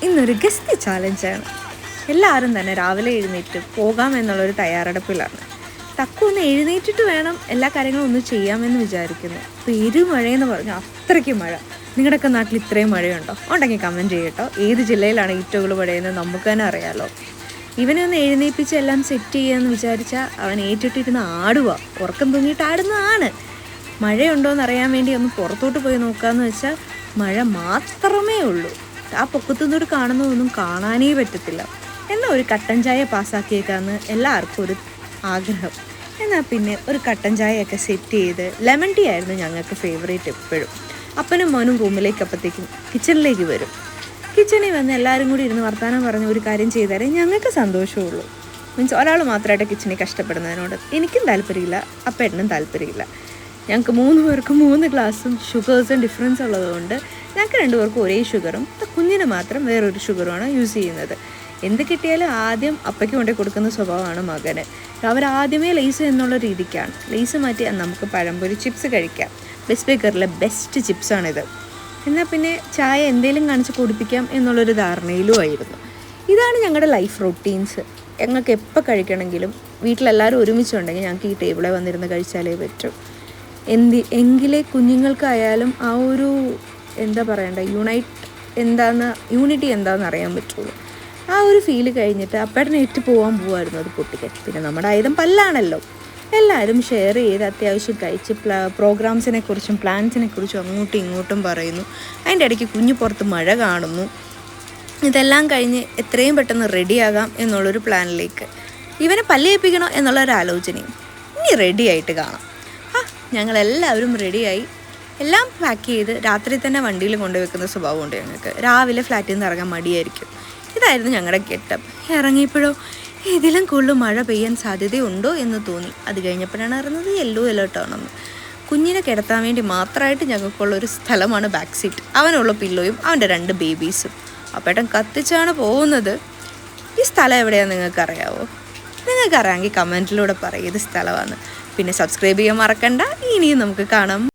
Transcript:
ഇന്നൊരു ഗസ്റ്റ് ചാലഞ്ചാണ്. എല്ലാവരും തന്നെ രാവിലെ എഴുന്നേറ്റ് പോകാമെന്നുള്ളൊരു തയ്യാറെടുപ്പിലാണ്. തക്കു ഒന്ന് എഴുന്നേറ്റിട്ട് വേണം എല്ലാ കാര്യങ്ങളും ഒന്ന് ചെയ്യാമെന്ന് വിചാരിക്കുന്നു. പെരുമഴയെന്ന് പറഞ്ഞു, അത്രയ്ക്ക് മഴ. നിങ്ങളുടെയൊക്കെ നാട്ടിൽ ഇത്രയും മഴയുണ്ടോ? ഉണ്ടെങ്കിൽ കമൻറ്റ് ചെയ്യട്ടോ. ഏത് ജില്ലയിലാണ് ഏറ്റവും കൂടുതൽ മഴയെന്ന് നമുക്ക് തന്നെ അറിയാമല്ലോ. ഇവനെ ഒന്ന് എഴുന്നേൽപ്പിച്ച് എല്ലാം സെറ്റ് ചെയ്യാമെന്ന് വിചാരിച്ചാൽ അവൻ ഏറ്റിട്ടിരുന്ന് ആടുക. ഉറക്കം തൂങ്ങിയിട്ട് ആടുന്നതാണ്. മഴയുണ്ടോയെന്ന് അറിയാൻ വേണ്ടി ഒന്ന് പുറത്തോട്ട് പോയി നോക്കാമെന്ന് വെച്ചാൽ മഴ മാത്രമേ ഉള്ളൂ. ആ പൊക്കത്തുനിന്നോട് കാണുന്നതൊന്നും കാണാനേ പറ്റത്തില്ല. എന്നാൽ ഒരു കട്ടൻ ചായ പാസ്സാക്കിയേക്കാന്ന് എല്ലാവർക്കും ഒരു ആഗ്രഹം. എന്നാൽ പിന്നെ ഒരു കട്ടൻ ചായയൊക്കെ സെറ്റ് ചെയ്ത്, ലെമൺ ടീ ആയിരുന്നു ഞങ്ങൾക്ക് ഫേവറേറ്റ് എപ്പോഴും. അപ്പനും മോനും റൂമിലേക്ക് അപ്പോഴത്തേക്കും കിച്ചണിലേക്ക് വരും. കിച്ചണിൽ വന്ന് എല്ലാവരും കൂടി ഇരുന്ന് വർത്തമാനം പറഞ്ഞ് ഒരു കാര്യം ചെയ്താലേ ഞങ്ങൾക്ക് സന്തോഷമുള്ളൂ. മീൻസ് ഒരാൾ മാത്രമായിട്ട് കിച്ചണിൽ കഷ്ടപ്പെടുന്നതിനോട് എനിക്കും താല്പര്യമില്ല, അപ്പേട്ടനും താല്പര്യമില്ല. ഞങ്ങൾക്ക് 3 പേർക്കും 3 ഗ്ലാസും ഷുഗേഴ്സും ഡിഫറൻസ് ഉള്ളതുകൊണ്ട് ഞങ്ങൾക്ക് 2 പേർക്കും ഒരേ ഷുഗറും കുഞ്ഞിന് മാത്രം വേറൊരു ഷുഗറുമാണ് യൂസ് ചെയ്യുന്നത്. എന്ത് കിട്ടിയാലും ആദ്യം അപ്പയ്ക്ക് കൊണ്ടേ കൊടുക്കുന്ന സ്വഭാവമാണ് മകന്. അവരാദ്യമേ ലേസ് എന്നുള്ള രീതിക്കാണ്. ലേസ് മാറ്റി നമുക്ക് പഴംപൊരി ചിപ്സ് കഴിക്കാം. ബെസ്റ്റ് ബേക്കറിലെ ബെസ്റ്റ് ചിപ്സാണിത്. എന്നാൽ പിന്നെ ചായ എന്തെങ്കിലും കാണിച്ച് കുടിപ്പിക്കാം എന്നുള്ളൊരു ധാരണയിലുമായിരുന്നു. ഇതാണ് ഞങ്ങളുടെ ലൈഫ് റൊട്ടീൻസ്. ഞങ്ങൾക്ക് എപ്പോൾ കഴിക്കണമെങ്കിലും വീട്ടിലെല്ലാവരും ഒരുമിച്ചുണ്ടെങ്കിൽ ഞങ്ങൾക്ക് ഈ ടേബിളിൽ വന്നിരുന്ന് കഴിച്ചാലേ പറ്റും. എങ്കിലേ കുഞ്ഞുങ്ങൾക്കായാലും ആ ഒരു എന്താ പറയണ്ടേ, യൂണിറ്റി എന്താണെന്ന് അറിയാൻ പറ്റുള്ളൂ. ആ ഒരു ഫീല് കഴിഞ്ഞിട്ട് അപ്പേട്ടനെ ഏറ്റ് പോകാമായിരുന്നു അത് പൊട്ടിക്കാൻ. പിന്നെ നമ്മുടെ ആയുധം പല്ലാണല്ലോ. എല്ലാവരും ഷെയർ ചെയ്ത് അത്യാവശ്യം കഴിച്ച് പ്രോഗ്രാംസിനെ കുറിച്ചും പ്ലാൻസിനെ കുറിച്ചും അങ്ങോട്ടും ഇങ്ങോട്ടും പറയുന്നു. അതിൻ്റെ ഇടയ്ക്ക് കുഞ്ഞു പുറത്ത് മഴ കാണുന്നു. ഇതെല്ലാം കഴിഞ്ഞ് എത്രയും പെട്ടെന്ന് റെഡിയാകാം എന്നുള്ളൊരു പ്ലാനിലേക്ക്. ഇവനെ പല്ലേൽപ്പിക്കണോ എന്നുള്ളൊരു ആലോചനയും. ഇനി റെഡിയായിട്ട് കാണാം. ഞങ്ങളെല്ലാവരും റെഡിയായി, എല്ലാം പാക്ക് ചെയ്ത് രാത്രി തന്നെ വണ്ടിയിൽ കൊണ്ടുവെക്കുന്ന സ്വഭാവമുണ്ട് ഞങ്ങൾക്ക്. രാവിലെ ഫ്ലാറ്റിൽ നിന്ന് ഇറങ്ങാൻ മടിയായിരിക്കും. ഇതായിരുന്നു ഞങ്ങളുടെ ഗെറ്റപ്പ്. ഇറങ്ങിയപ്പോഴോ ഇതിലും കൂടുതൽ മഴ പെയ്യാൻ സാധ്യതയുണ്ടോ എന്ന് തോന്നി. അത് കഴിഞ്ഞപ്പോഴാണ് അറിഞ്ഞത് യെല്ലോ അലേർട്ടാണെന്ന്. കുഞ്ഞിനെ കിടത്താൻ വേണ്ടി മാത്രമായിട്ട് ഞങ്ങൾക്കുള്ളൊരു സ്ഥലമാണ് ബാക്ക് സീറ്റ്. അവനുള്ള പില്ലോയും അവൻ്റെ 2 ബേബീസും. അപ്പേട്ടൻ കത്തിച്ചാണ് പോകുന്നത്. ഈ സ്ഥലം എവിടെയാണെന്ന് നിങ്ങൾക്കറിയാവോ? നിങ്ങൾക്കറിയാമെങ്കിൽ കമൻറ്റിലൂടെ പറയും ഏത് സ്ഥലമാണ്. പിന്നെ സബ്സ്ക്രൈബ് ചെയ്യാൻ മറക്കണ്ട. ഇനിയും നമുക്ക് കാണാം.